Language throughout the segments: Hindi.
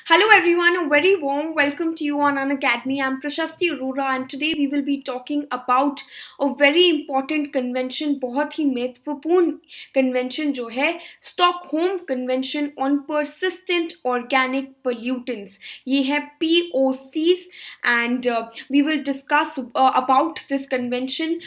Hello everyone, a very warm welcome to you on Unacademy. I'm Prashasti Arora and today we will be talking about a very important convention, बहुत ही महत्वपूर्ण convention जो है Stockholm Convention on Persistent Organic Pollutants. ये है POCs and we will discuss about this convention.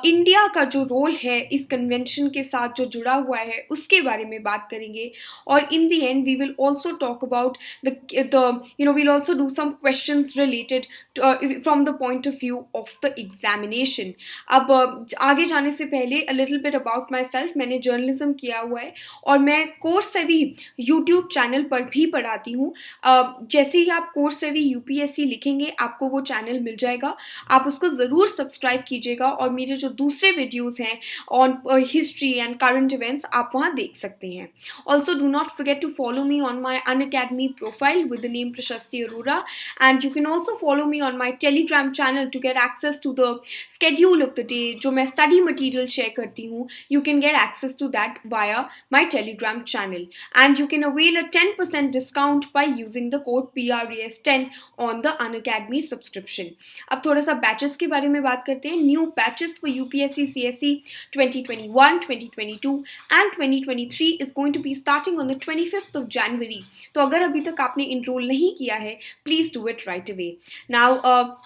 India का जो रोल है इस कन्वेंशन के साथ जो जुड़ा हुआ है उसके बारे में बात करेंगे और in the end we will also talk about we'll also do some questions related to, from the point of view of the examination. अब आगे जाने से पहले a little bit about myself. मैंने जर्नलिज्म किया हुआ है और मैं कोर्स से भी यूट्यूब चैनल पर भी पढ़ाती हूँ. जैसे ही आप कोर्स से भी यूपीएससी लिखेंगे आपको वो चैनल मिल जाएगा, आप उसको ज़रूर सब्सक्राइब कीजिएगा और मेरे जो दूसरे वीडियोज़ हैं on history and current events आप वहाँ देख सकते हैं. Also, do not forget to follow me on my Unacademy profile with the name Prashasti Arora, and you can also follow me on my Telegram channel to get access to the schedule of the day. जो मैं study material share करती हूँ, you can get access to that via my Telegram channel, and you can avail a 10% discount by using the code PRAS10 on the Unacademy subscription. अब थोड़ा सा बैचेस के बारे में बात करते हैं. New batches for UPSC CSE 2021, 2022 and 2023 is going to be starting on the 25th of January. तो अगर अभी तक आपने enroll नहीं किया है, please do it right away. Now,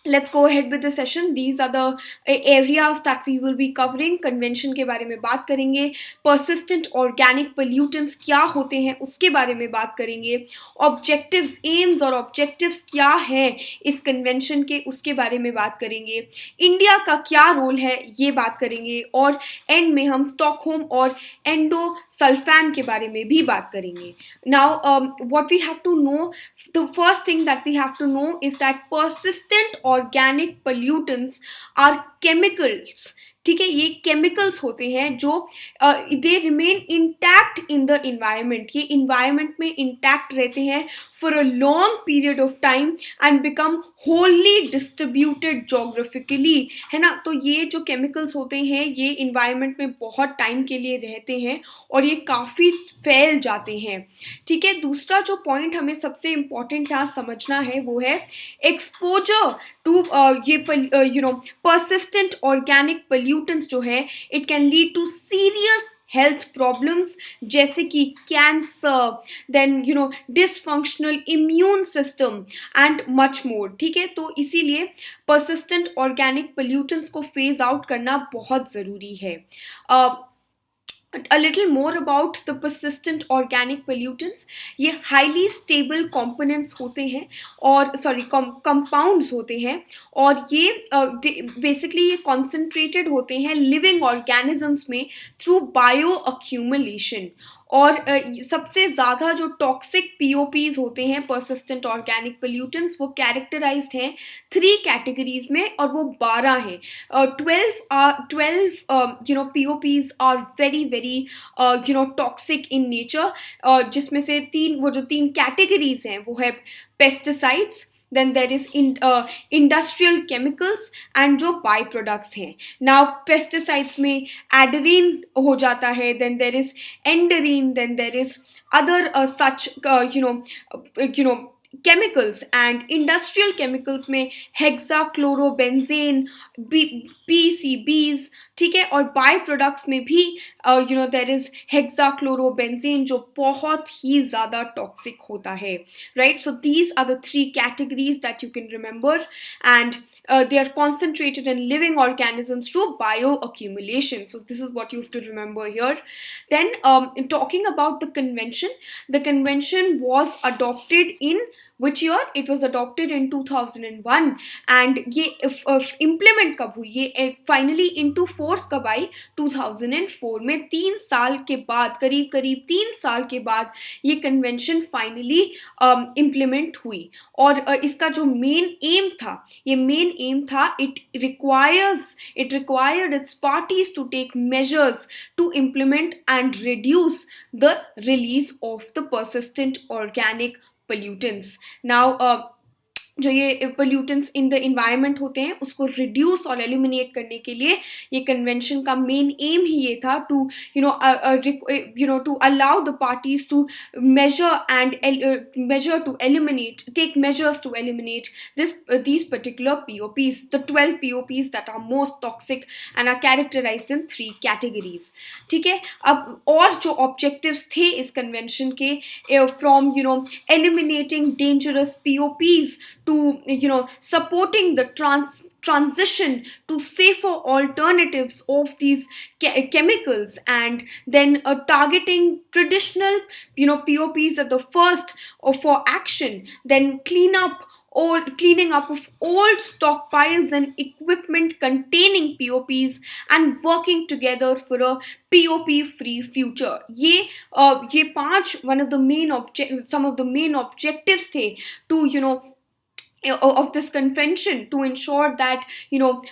let's go ahead with the session. These are the areas that we will be covering. Convention के बारे में बात करेंगे, persistent organic pollutants क्या होते हैं उसके बारे में बात करेंगे, objectives, aims और objectives क्या हैं इस convention के उसके बारे में बात करेंगे, इंडिया का क्या रोल है ये बात करेंगे और एंड में हम स्टॉकहोम और एंडोसल्फान के बारे में भी बात करेंगे. Now, what we have to know, the first thing that we have to know is that persistent organic pollutants are chemicals. ठीक है, ये केमिकल्स होते हैं जो they remain intact in the environment. ये इन्वायरमेंट में इंटैक्ट रहते हैं for a long period of time and become Holi distributed geographically, है ना. तो ये जो केमिकल्स होते हैं ये इन्वायरमेंट में बहुत टाइम के लिए रहते हैं और ये काफ़ी फैल जाते हैं. ठीक है, दूसरा जो पॉइंट हमें सबसे इम्पॉर्टेंट यहाँ समझना है वो है exposure to persistent organic pollutants जो है it can lead to serious health problems जैसे कि cancer, then dysfunctional immune system and much more. ठीक है, तो इसीलिए persistent organic pollutants को फेज आउट करना बहुत ज़रूरी है. A little more about the persistent organic pollutants. ये highly stable components होते हैं और compounds होते हैं और ये basically ये concentrated होते हैं living organisms में through bioaccumulation. और सबसे ज़्यादा जो टॉक्सिक POPs होते हैं persistent organic pollutants वो कैरेक्टराइज्ड हैं 3 कैटेगरीज में और वो 12 हैं. 12 POPs are very very toxic in nature, जिसमें से वो जो 3 कैटेगरीज हैं वो है pesticides, then there is industrial chemicals and जो बाई प्रोडक्ट्स हैं. now pesticides में एडरीन हो जाता है, then there is एंडरीन, then there is other such chemicals, and industrial chemicals में hexachlorobenzene, PCBs. ठीक है, और बाई प्रोडक्ट्स में भी देर इज हेक्साक्लोरोबेंजीन जो बहुत ही ज़्यादा टॉक्सिक होता है. Right, so these are the 3 categories that you can remember and they are concentrated in living organisms through bioaccumulation. So this is what you have to remember here. Then talking about the convention was adopted in which year? It was adopted in 2001 and ये implement कब हुई, ये finally into force कब आई 2004 में. 3 साल के बाद, करीब 3 साल के बाद ये convention finally implement हुई. और इसका जो main aim था, ये main aim था it required its parties to take measures to implement and reduce the release of the persistent organic pollutants. Now, जो ये पोल्यूटेंट्स इन द इन्वायरमेंट होते हैं उसको रिड्यूस और एलिमिनेट करने के लिए ये कन्वेंशन का मेन एम ही ये था to to allow the parties to measure to eliminate take measures to eliminate these particular POPs, the 12 POPs that are most toxic and are characterized in 3 categories. ठीक है, अब और जो ऑब्जेक्टिव्स थे इस कन्वेंशन के, from eliminating dangerous POPs to supporting the transition to safer alternatives of these chemicals, and then targeting traditional POPs at the first for action, then cleaning up of old stockpiles and equipment containing POPs, and working together for a POP free future. ये पांच some of the main objectives थे to of this convention, to ensure that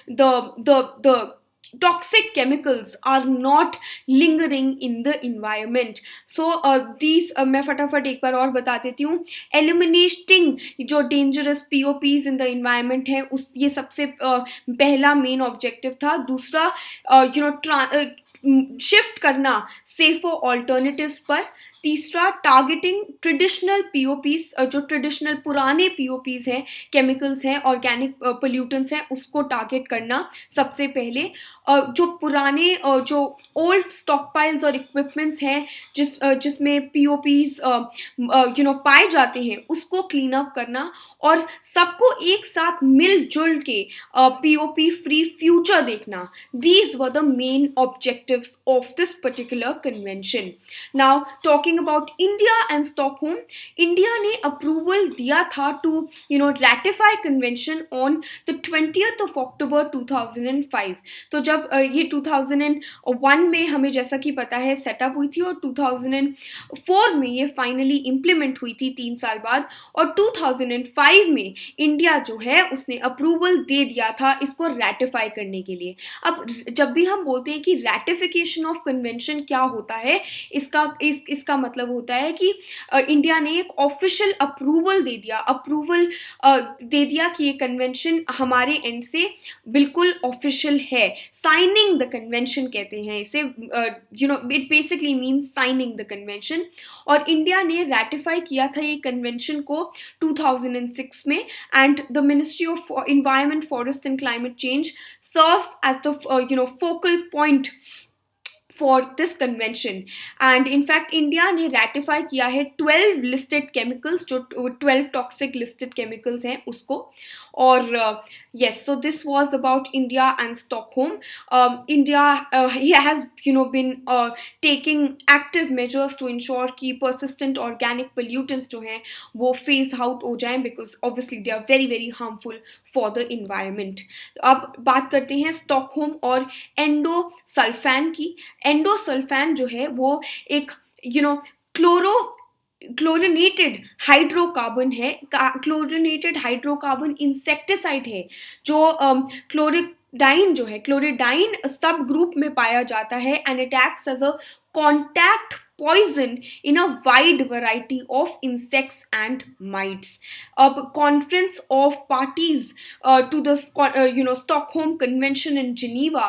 the toxic chemicals are not lingering in the environment. So these मैं फटाफट एक बार और बता देती हूँ. Eliminating जो dangerous POPs in the environment है, उस ये सबसे पहला मेन ऑब्जेक्टिव था. दूसरा शिफ्ट करना सेफर ऑल्टरनेटिव्स पर. तीसरा टारगेटिंग ट्रेडिशनल पीओपीज, जो ट्रेडिशनल पुराने पीओपीज हैं, केमिकल्स हैं, ऑर्गेनिक पोल्यूटेंट्स हैं, उसको टारगेट करना सबसे पहले. जो पुराने जो ओल्ड स्टॉकपाइल्स और इक्विपमेंट्स हैं जिसमें पीओपीज पाए जाते हैं, उसको क्लीन अप करना और सबको एक साथ मिलजुल के पीओपी फ्री फ्यूचर देखना. These were the main objectives of this particular convention. Now talking about India and Stockholm, India ने अप्रूवल दिया था to ratify convention on the 20th of October 2005. तो जब ये 2001 में हमें जैसा कि पता है सेटअप हुई थी, और 2004 में ये फाइनली इम्प्लीमेंट हुई थी 3 साल बाद, और 2005 में इंडिया जो है उसने अप्रूवल दे दिया था इसको रैटिफाई करने के लिए. अब जब भी हम बोलते हैं कि रैटिफिकेशन ऑफ कन्वेंशन क्या होता है, इसका मतलब होता है कि इंडिया ने एक ऑफिशियल अप्रूवल दे दिया कि ये कन्वेंशन हमारे एंड से बिल्कुल ऑफिशियल है. साइनिंग द कन्वेंशन कहते हैं इसे, it basically means signing the convention. और इंडिया ने रैटिफाई किया था ये कन्वेंशन को 2006 में, and the ministry of environment, forest and climate change serves as the focal point for this convention. And in fact India ने ratify किया है 12 listed chemicals, जो 12 toxic listed chemicals हैं उसको. और yes, so this was about India and Stockholm. India has been taking active measures to ensure कि persistent organic pollutants जो हैं वो phase out हो जाएं, because obviously they are very very harmful for the environment. अब बात करते हैं स्टॉकहोम और एंडोसल्फान की. एंडोसल्फान जो है वो एक क्लोरिनेटेड हाइड्रोकार्बन है. क्लोरिनेटेड हाइड्रोकार्बन इंसेक्टिसाइड है जो क्लोरिडाइन सब ग्रुप में पाया जाता है, and it acts as a contact poison in a wide variety of insects and mites. A conference of parties to the Stockholm Convention in Geneva,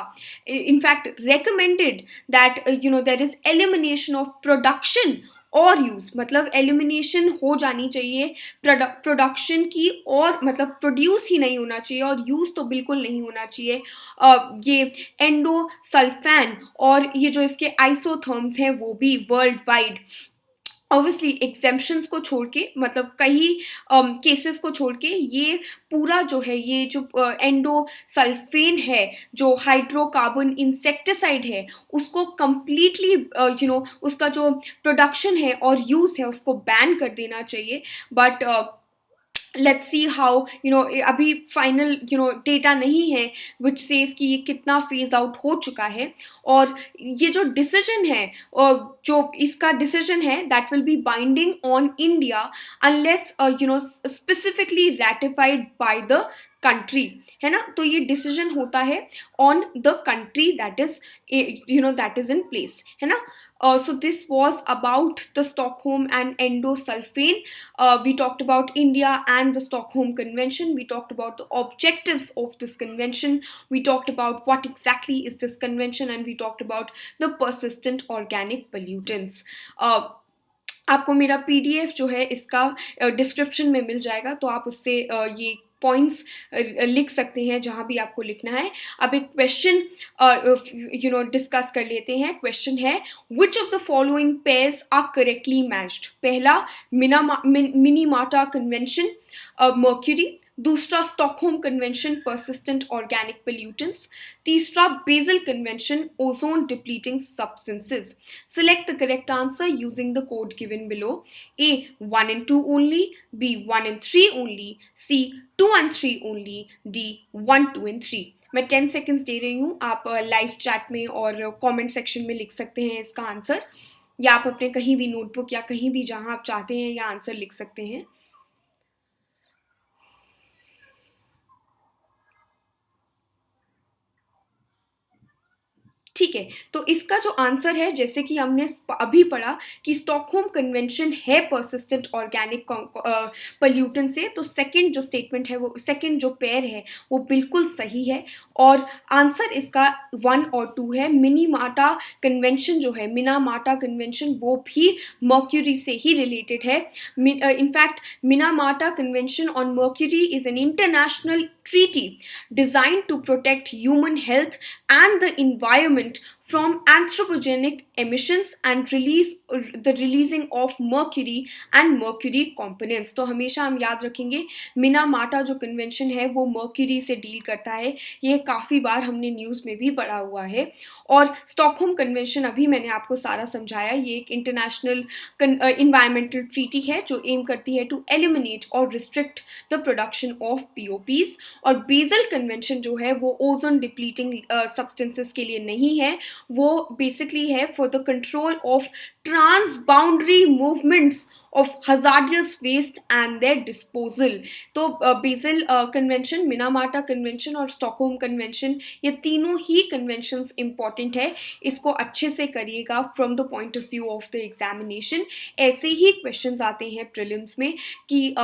in fact, recommended that there is elimination of production और यूज़, मतलब एलिमिनेशन हो जानी चाहिए प्रोडक्शन की, और मतलब प्रोड्यूस ही नहीं होना चाहिए और यूज़ तो बिल्कुल नहीं होना चाहिए ये एंडोसल्फान. और ये जो इसके आइसोथर्म्स हैं वो भी वर्ल्ड वाइड, ऑब्वियसली एग्जेम्पशंस को छोड़ के, मतलब कई केसेस को छोड़ के, ये पूरा जो है ये जो एंडोसल्फेन है, जो हाइड्रोकार्बन इंसेक्टिसाइड है, उसको कम्प्लीटली उसका जो प्रोडक्शन है और यूज़ है उसको बैन कर देना चाहिए. बट लेट्स सी हाउ अभी फाइनल डेटा नहीं है विच सेज कि ये कितना फेज आउट हो चुका है. और ये जो डिसीजन है, जो इसका डिसीजन है, that will be binding on India unless specifically ratified by the country, है ना. तो ये डिसीजन होता है on the country that is in place, है ना. So this was about the Stockholm and endosulfane. We talked about India and the Stockholm Convention. We talked about the objectives of this convention. We talked about what exactly is this convention, and we talked about the persistent organic pollutants. आपको मेरा पीडीएफ जो है इसका डिस्क्रिप्शन में मिल जाएगा, तो आप उससे ये पॉइंट्स लिख सकते हैं जहां भी आपको लिखना है. अब एक क्वेश्चन डिस्कस कर लेते हैं. क्वेश्चन है, which of the following pairs are correctly matched. पहला मिनीमाटा कन्वेंशन मर्क्यूरी, दूसरा Stockholm convention persistent organic pollutants, तीसरा Basel convention ozone depleting substances. Select the correct answer using the code given below. A 1 and 2 only, B 1 and 3 only, C 2 and 3 only, D 1, 2 and 3. मैं 10 सेकेंड्स दे रही हूँ, आप लाइव चैट में और कमेंट सेक्शन में लिख सकते हैं इसका आंसर, या आप अपने कहीं भी नोटबुक या कहीं भी जहां आप चाहते हैं या आंसर लिख सकते हैं. ठीक है, तो इसका जो आंसर है, जैसे कि हमने अभी पढ़ा कि स्टॉकहोम कन्वेंशन है परसिस्टेंट ऑर्गेनिक पोल्यूटेंट से, तो सेकंड जो स्टेटमेंट है, वो सेकंड जो पेयर है वो बिल्कुल सही है, और आंसर इसका 1 और 2 है. मिनीमाटा कन्वेंशन जो है, मिनामाटा कन्वेंशन, वो भी मर्क्यूरी से ही रिलेटेड है. In fact Minamata convention on mercury is an international treaty designed to protect human health and the environment from anthropogenic emissions and the releasing of mercury and mercury components. तो हमेशा हम याद रखेंगे, मिनामाटा जो कन्वेंशन है वो मर्क्यूरी से डील करता है. ये काफ़ी बार हमने न्यूज़ में भी पढ़ा हुआ है. और स्टॉकहोम कन्वेंशन अभी मैंने आपको सारा समझाया, ये एक इंटरनेशनल इन्वायरमेंटल ट्रीटी है जो एम करती है टू एलिमिनेट और रिस्ट्रिक्ट द प्रोडक्शन ऑफ पीओपीज. और बेसल कन्वेंशन जो है वो ओजोन डिप्लीटिंग सब्सटेंसेस के लिए नहीं है, वो बेसिकली है for the control of transboundary movements of hazardous waste and their disposal. तो बेसल कन्वेंशन, मिनामाटा कन्वेंशन और स्टॉकहोम कन्वेंशन, ये तीनों ही कन्वेंशंस इंपॉर्टेंट है. इसको अच्छे से करिएगा from the point of view of the examination. ऐसे ही क्वेश्चंस आते हैं प्रीलिम्स में कि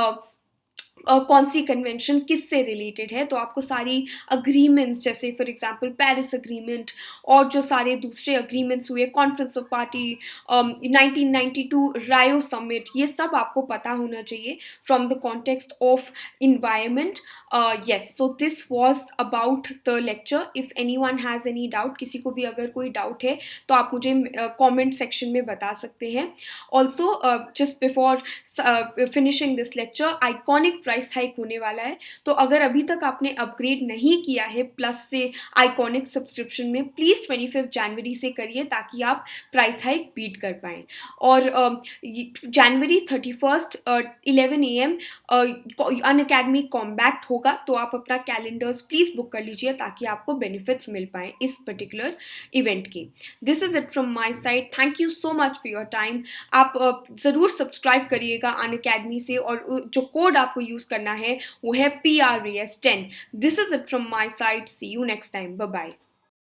कौन सी कन्वेंशन किस से रिलेटेड है, तो आपको सारी अग्रीमेंट्स, जैसे फॉर एग्जांपल पेरिस अग्रीमेंट और जो सारे दूसरे अग्रीमेंट्स हुए, कॉन्फ्रेंस ऑफ पार्टी, 1992 रायो समिट, ये सब आपको पता होना चाहिए from the context of environment. Yes, so this was about the lecture. If anyone has any doubt, किसी को भी अगर कोई डाउट है तो आप मुझे कॉमेंट सेक्शन में बता सकते हैं. Also just before finishing this lecture, iconic price hike होने वाला है, तो अगर अभी तक आपने अपग्रेड नहीं किया है प्लस से आइकॉनिक सब्सक्रिप्शन में, प्लीज़ 25 जनवरी से करिए ताकि आप प्राइस हाइक बीट कर पाएँ. और जनवरी 31 11 AM अनअकैडमी कॉम्बैट होगा, तो आप अपना कैलेंडर्स प्लीज़ बुक कर लीजिए ताकि आपको बेनिफिट्स मिल पाएँ इस पर्टिकुलर इवेंट के. This is it from my side. Thank you so much for your time. आप ज़रूर सब्सक्राइब करिएगा अनअकैडमी से, और जो कोड आपको यूज़ करना है वो है PRAS10. This is it from my side. See you next time. Bye bye.